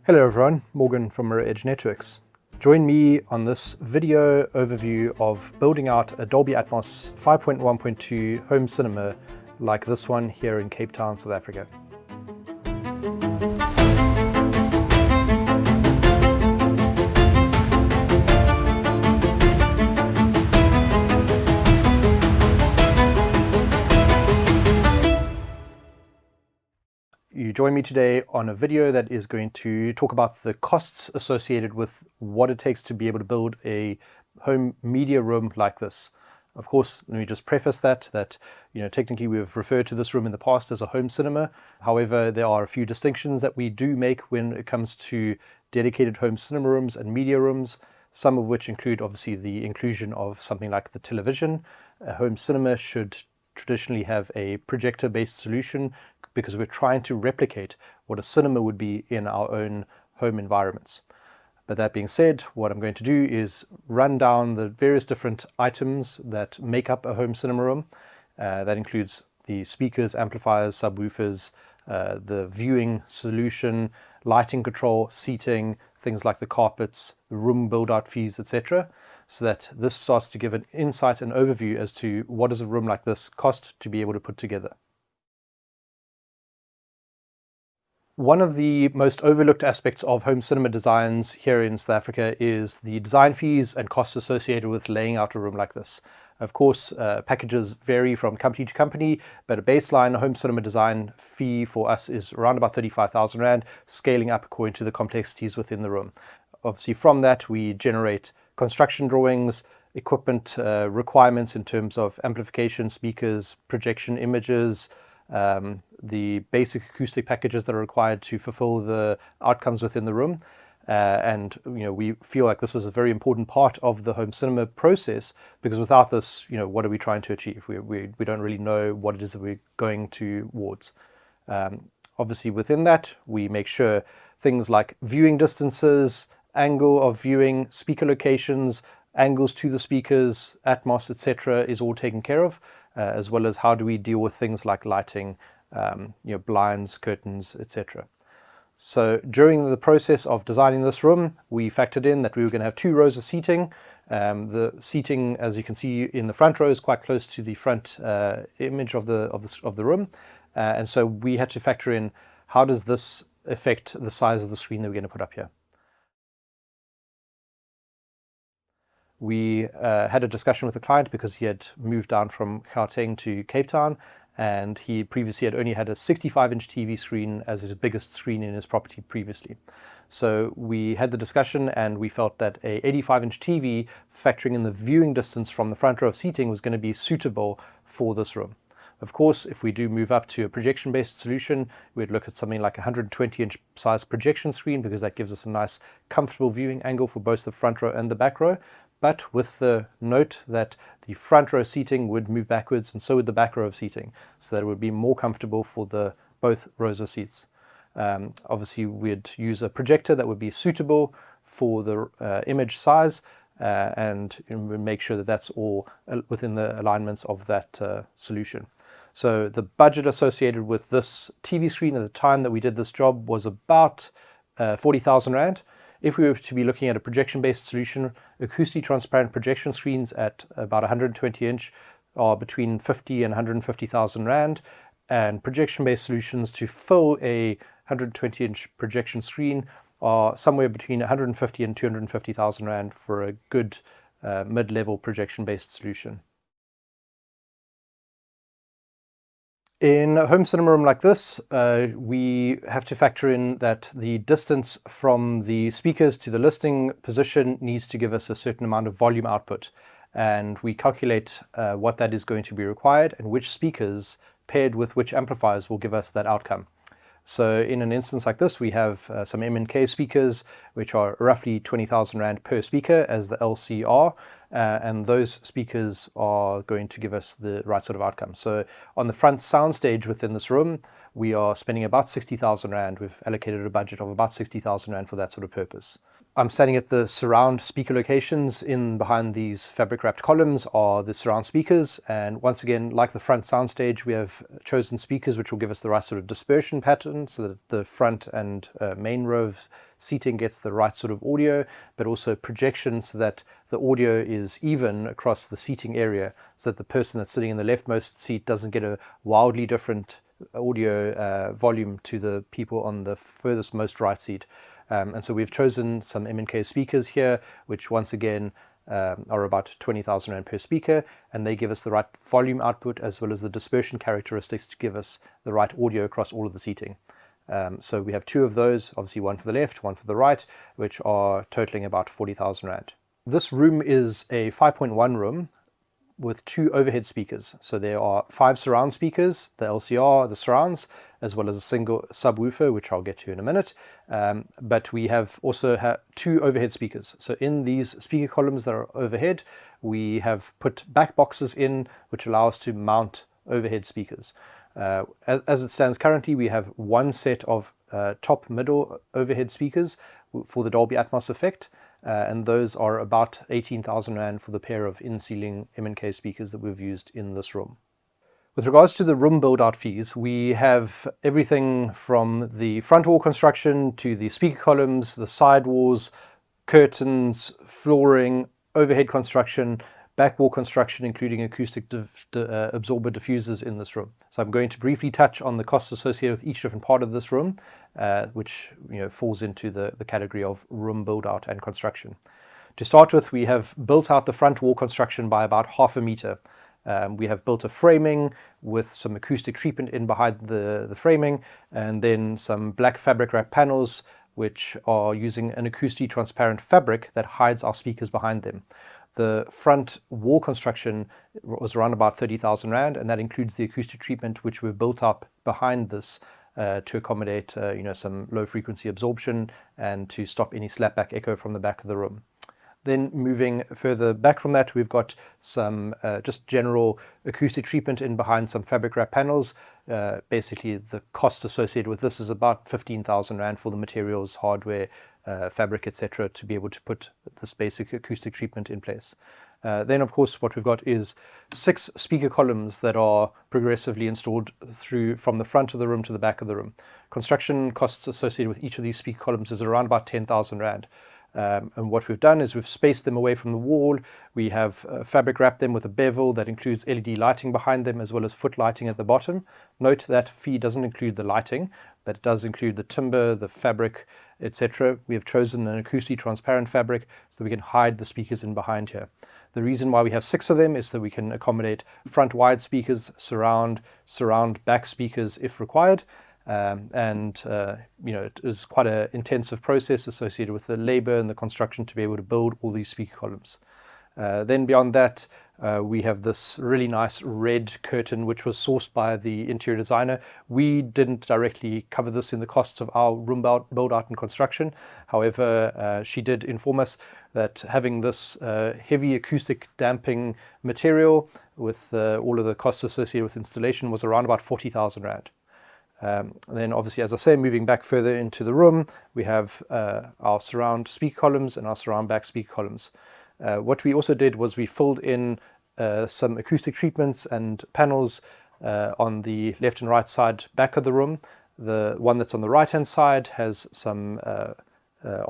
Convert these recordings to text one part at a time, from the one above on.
Hello everyone, Morgan from Mirror Edge Networks. Join me on this video overview of building out a Dolby Atmos 5.1.2 home cinema like this one here in Cape Town, South Africa. You join me today on a video that is going to talk about the costs associated with what it takes to be able to build a home media room like this. Of course, let me just preface that technically we've referred to this room in the past as a home cinema. However, there are a few distinctions that we do make when it comes to dedicated home cinema rooms and media rooms, some of which include obviously the inclusion of something like the television. A home cinema should traditionally have a projector-based solution because we're trying to replicate what a cinema would be in our own home environments. But that being said, what I'm going to do is run down the various different items that make up a home cinema room. That includes the speakers, amplifiers, subwoofers, the viewing solution, lighting control, seating, things like the carpets, the room build-out fees, etc. So that this starts to give an insight and overview as to what does a room like this cost to be able to put together. One of the most overlooked aspects of home cinema designs here in South Africa is the design fees and costs associated with laying out a room like this. Of course, packages vary from company to company, but a baseline home cinema design fee for us is around about 35,000 Rand, scaling up according to the complexities within the room. Obviously, from that, we generate construction drawings, equipment requirements in terms of amplification, speakers, projection images, the basic acoustic packages that are required to fulfill the outcomes within the room. And we feel like this is a very important part of the home cinema process, because without this, what are we trying to achieve? We don't really know what it is that we're going towards. Obviously, within that, we make sure things like viewing distances, angle of viewing, speaker locations, angles to the speakers, Atmos, etc. is all taken care of, as well as how do we deal with things like lighting, blinds, curtains, etc. So during the process of designing this room, we factored in that we were going to have 2 rows of seating. The seating, as you can see in the front row, is quite close to the front image of the room, and so we had to factor in how does this affect the size of the screen that we're going to put up here. We had a discussion with the client because he had moved down from Gauteng to Cape Town, and he previously had only had a 65-inch TV screen as his biggest screen in his property previously. So we had the discussion and we felt that a 85-inch TV, factoring in the viewing distance from the front row of seating, was going to be suitable for this room. Of course, if we do move up to a projection-based solution, we'd look at something like a 120-inch size projection screen, because that gives us a nice, comfortable viewing angle for both the front row and the back row. But with the note that the front row seating would move backwards, and so would the back row of seating, so that it would be more comfortable for both rows of seats. Obviously, we'd use a projector that would be suitable for the image size, and we'd make sure that that's all within the alignments of that solution. So the budget associated with this TV screen at the time that we did this job was about 40,000 Rand. If we were to be looking at a projection-based solution, acoustically transparent projection screens at about 120-inch are between 50 and 150,000 Rand, and projection-based solutions to fill a 120-inch projection screen are somewhere between 150 and 250,000 Rand for a good mid-level projection-based solution. In a home cinema room like this, we have to factor in that the distance from the speakers to the listening position needs to give us a certain amount of volume output. And we calculate what that is going to be required and which speakers paired with which amplifiers will give us that outcome. So in an instance like this, we have some M&K speakers, which are roughly 20,000 Rand per speaker as the LCR. And those speakers are going to give us the right sort of outcome. So on the front soundstage within this room, we are spending about 60,000 Rand. We've allocated a budget of about 60,000 Rand for that sort of purpose. I'm standing at the surround speaker locations. In behind these fabric wrapped columns are the surround speakers, and once again, like the front soundstage, we have chosen speakers which will give us the right sort of dispersion pattern so that the front and main row of seating gets the right sort of audio, but also projection so that the audio is even across the seating area, so that the person that's sitting in the leftmost seat doesn't get a wildly different audio volume to the people on the furthest most right seat. And so we've chosen some M&K speakers here, which once again are about 20,000 Rand per speaker, and they give us the right volume output as well as the dispersion characteristics to give us the right audio across all of the seating. So we have two of those, obviously one for the left, one for the right, which are totaling about 40,000 Rand. This room is a 5.1 room with two overhead speakers. So there are 5 surround speakers, the LCR, the surrounds, as well as a single subwoofer, which I'll get to in a minute. But we have also 2 overhead speakers. So in these speaker columns that are overhead, we have put back boxes in, which allow us to mount overhead speakers. As it stands currently, we have one set of top middle overhead speakers for the Dolby Atmos effect. And those are about 18,000 Rand for the pair of in-ceiling M&K speakers that we've used in this room. With regards to the room build-out fees, we have everything from the front wall construction to the speaker columns, the side walls, curtains, flooring, overhead construction, back wall construction, including acoustic absorber diffusers in this room. So I'm going to briefly touch on the costs associated with each different part of this room, which falls into the category of room build out and construction. To start with, we have built out the front wall construction by about 0.5 meter. We have built a framing with some acoustic treatment in behind the framing, and then some black fabric wrap panels which are using an acoustically transparent fabric that hides our speakers behind them. The front wall construction was around about 30,000 Rand, and that includes the acoustic treatment which we built up behind this to accommodate some low frequency absorption and to stop any slapback echo from the back of the room. Then moving further back from that, we've got some just general acoustic treatment in behind some fabric wrap panels. Basically, the cost associated with this is about 15,000 Rand for the materials, hardware, fabric, etc., to be able to put this basic acoustic treatment in place. Then, of course, what we've got is 6 speaker columns that are progressively installed through from the front of the room to the back of the room. Construction costs associated with each of these speaker columns is around about 10,000 Rand. And what we've done is we've spaced them away from the wall. We have fabric wrapped them with a bevel that includes LED lighting behind them as well as foot lighting at the bottom. Note that fee doesn't include the lighting, but it does include the timber, the fabric, etc. We have chosen an acoustically transparent fabric so that we can hide the speakers in behind here. The reason why we have 6 of them is that we can accommodate front wide speakers, surround back speakers if required. It is quite an intensive process associated with the labor and the construction to be able to build all these speaker columns. Then beyond that, we have this really nice red curtain which was sourced by the interior designer. We didn't directly cover this in the costs of our room build out and construction. However, she did inform us that having this heavy acoustic damping material with all of the costs associated with installation was around about 40,000 Rand. Then obviously, as I say, moving back further into the room, we have our surround speaker columns and our surround back speaker columns. What we also did was we filled in some acoustic treatments and panels on the left and right side back of the room. The one that's on the right hand side has some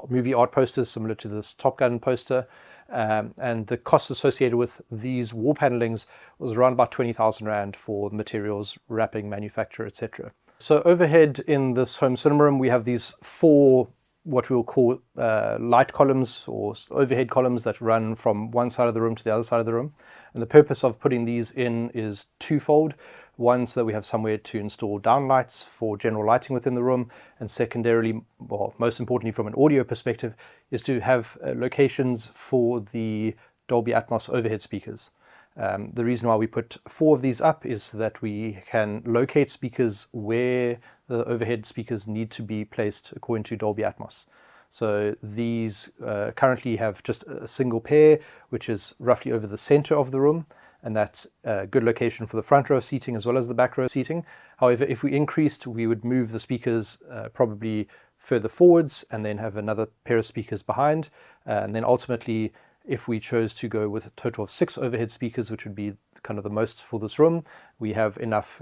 movie art posters similar to this Top Gun poster. And the costs associated with these wall panelings was around about 20,000 Rand for materials, wrapping, manufacture, etc. So overhead in this home cinema room, we have these 4 what we will call light columns or overhead columns that run from one side of the room to the other side of the room. And the purpose of putting these in is twofold. One, so that we have somewhere to install downlights for general lighting within the room, and secondarily, well, most importantly from an audio perspective, is to have locations for the Dolby Atmos overhead speakers. The reason why we put 4 of these up is so that we can locate speakers where the overhead speakers need to be placed according to Dolby Atmos. So these currently have just a single pair, which is roughly over the center of the room, and that's a good location for the front row seating as well as the back row seating. However, if we increased, we would move the speakers probably further forwards and then have another pair of speakers behind. And then ultimately, if we chose to go with a total of 6 overhead speakers, which would be kind of the most for this room, we have enough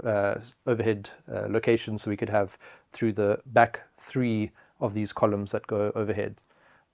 overhead locations so we could have through the back 3 of these columns that go overhead.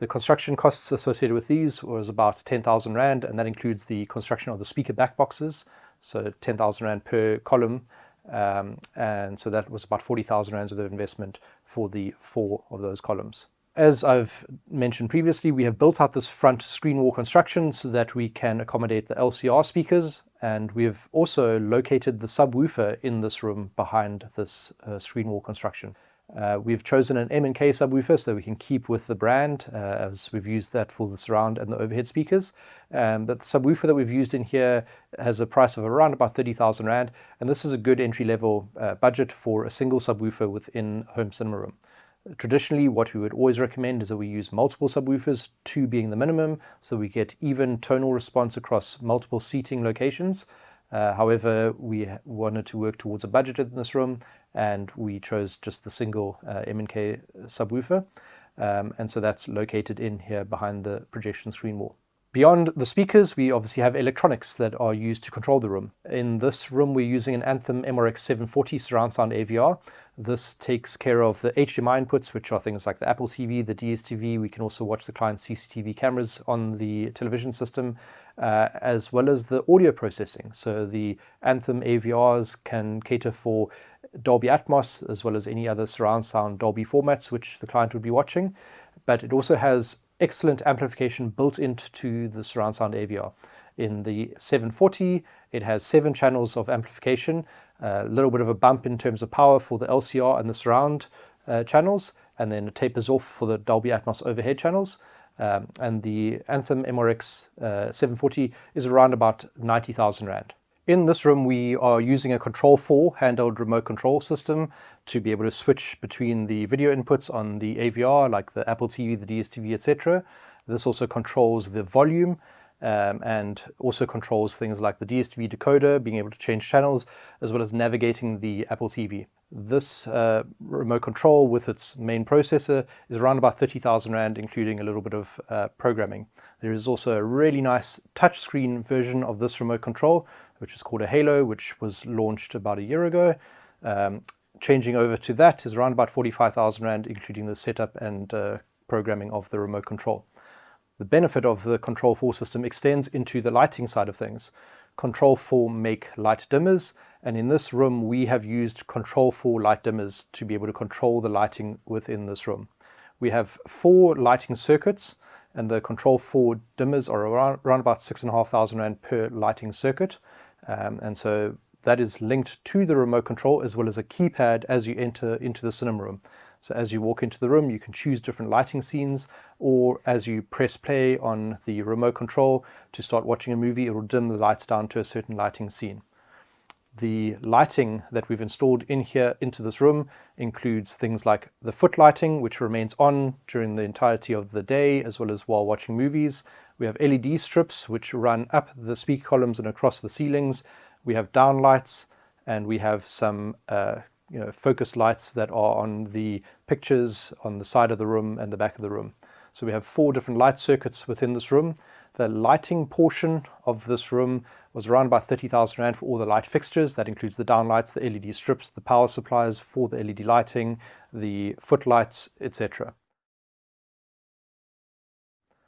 The construction costs associated with these was about 10,000 Rand, and that includes the construction of the speaker back boxes, so 10,000 Rand per column. And so that was about 40,000 Rands worth of investment for the 4 of those columns. As I've mentioned previously, we have built out this front screen wall construction so that we can accommodate the LCR speakers, and we've also located the subwoofer in this room behind this screen wall construction. We've chosen an M&K subwoofer so that we can keep with the brand, as we've used that for the surround and the overhead speakers. But the subwoofer that we've used in here has a price of around about 30,000 Rand, and this is a good entry-level budget for a single subwoofer within a home cinema room. Traditionally, what we would always recommend is that we use multiple subwoofers, 2 being the minimum, so we get even tonal response across multiple seating locations. However, we wanted to work towards a budget in this room, and we chose just the single M&K subwoofer. And so that's located in here behind the projection screen wall. Beyond the speakers, we obviously have electronics that are used to control the room. In this room, we're using an Anthem MRX 740 surround sound AVR. This takes care of the HDMI inputs, which are things like the Apple TV, the DSTV. We can also watch the client's CCTV cameras on the television system, as well as the audio processing. So the Anthem AVRs can cater for Dolby Atmos, as well as any other surround sound Dolby formats which the client would be watching. But it also has excellent amplification built into the surround sound AVR. In the 740, it has 7 channels of amplification, a little bit of a bump in terms of power for the LCR and the surround channels, and then it tapers off for the Dolby Atmos overhead channels. And the Anthem MRX 740 is around about 90,000 Rand. In this room, we are using a Control 4 handheld remote control system to be able to switch between the video inputs on the AVR, like the Apple TV, the DSTV, etc. This also controls the volume and also controls things like the DSTV decoder, being able to change channels, as well as navigating the Apple TV. This remote control with its main processor is around about 30,000 Rand, including a little bit of programming. There is also a really nice touchscreen version of this remote control, which is called a Halo, which was launched about a year ago. Changing over to that is around about 45,000 Rand, including the setup and programming of the remote control. The benefit of the Control 4 system extends into the lighting side of things. Control 4 make light dimmers, and in this room we have used Control 4 light dimmers to be able to control the lighting within this room. We have 4 lighting circuits, and the Control 4 dimmers are around about 6,500 Rand per lighting circuit. And so that is linked to the remote control as well as a keypad as you enter into the cinema room. So as you walk into the room, you can choose different lighting scenes, or as you press play on the remote control to start watching a movie, it will dim the lights down to a certain lighting scene. The lighting that we've installed in here into this room includes things like the foot lighting, which remains on during the entirety of the day as well as while watching movies. We have LED strips which run up the speaker columns and across the ceilings. We have down lights, and we have some focus lights that are on the pictures on the side of the room and the back of the room. So we have 4 different light circuits within this room. The lighting portion of this room was around about 30,000 Rand for all the light fixtures. That includes the downlights, the LED strips, the power supplies for the LED lighting, the footlights, etc.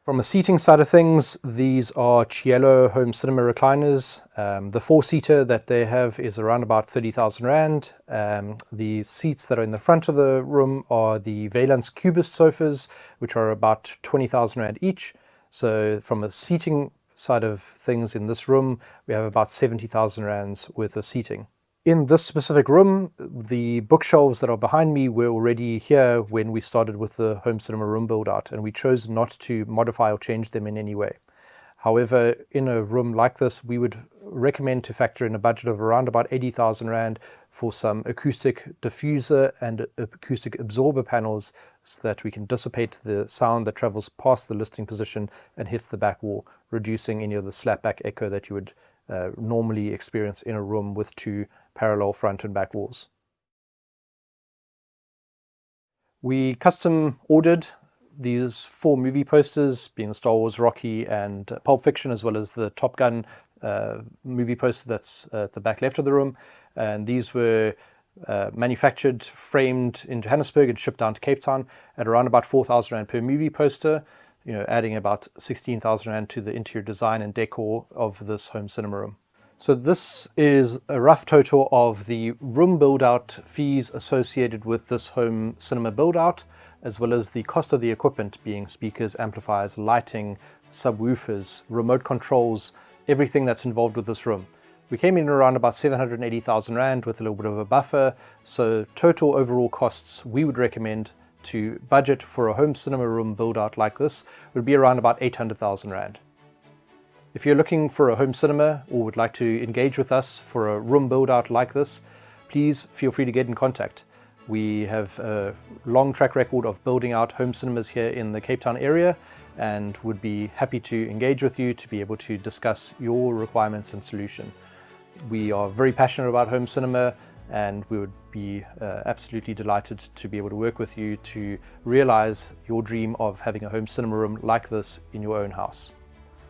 From a seating side of things, these are Cielo home cinema recliners. The 4-seater that they have is around about 30,000 Rand. The seats that are in the front of the room are the Valence Cubist sofas, which are about 20,000 Rand each. So from a seating side of things in this room, we have about 70,000 Rands worth of seating. In this specific room, the bookshelves that are behind me were already here when we started with the home cinema room build out, and we chose not to modify or change them in any way. However, in a room like this, we would recommend to factor in a budget of around about 80,000 Rand for some acoustic diffuser and acoustic absorber panels so that we can dissipate the sound that travels past the listening position and hits the back wall, reducing any of the slapback echo that you would normally experience in a room with 2 parallel front and back walls. We custom ordered these 4 movie posters, being Star Wars, Rocky and Pulp Fiction, as well as the Top Gun movie poster that's at the back left of the room. And these were manufactured, framed in Johannesburg and shipped down to Cape Town at around about 4,000 Rand per movie poster, adding about 16,000 Rand to the interior design and decor of this home cinema room. So this is a rough total of the room build-out fees associated with this home cinema build-out, as well as the cost of the equipment, being speakers, amplifiers, lighting, subwoofers, remote controls, everything that's involved with this room. We came in around about 780,000 Rand with a little bit of a buffer, so total overall costs we would recommend to budget for a home cinema room build-out like this would be around about 800,000 Rand. If you're looking for a home cinema or would like to engage with us for a room build out like this, please feel free to get in contact. We have a long track record of building out home cinemas here in the Cape Town area and would be happy to engage with you to be able to discuss your requirements and solution. We are very passionate about home cinema and we would be absolutely delighted to be able to work with you to realize your dream of having a home cinema room like this in your own house.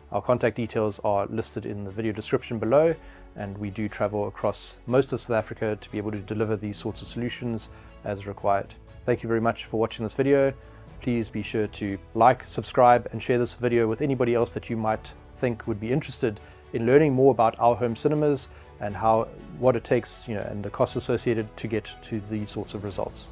Our contact details are listed in the video description below, and we do travel across most of South Africa to be able to deliver these sorts of solutions as required. Thank you very much for watching this video. Please be sure to like, subscribe, and share this video with anybody else that you might think would be interested in learning more about our home cinemas and what it takes, and the costs associated to get to these sorts of results.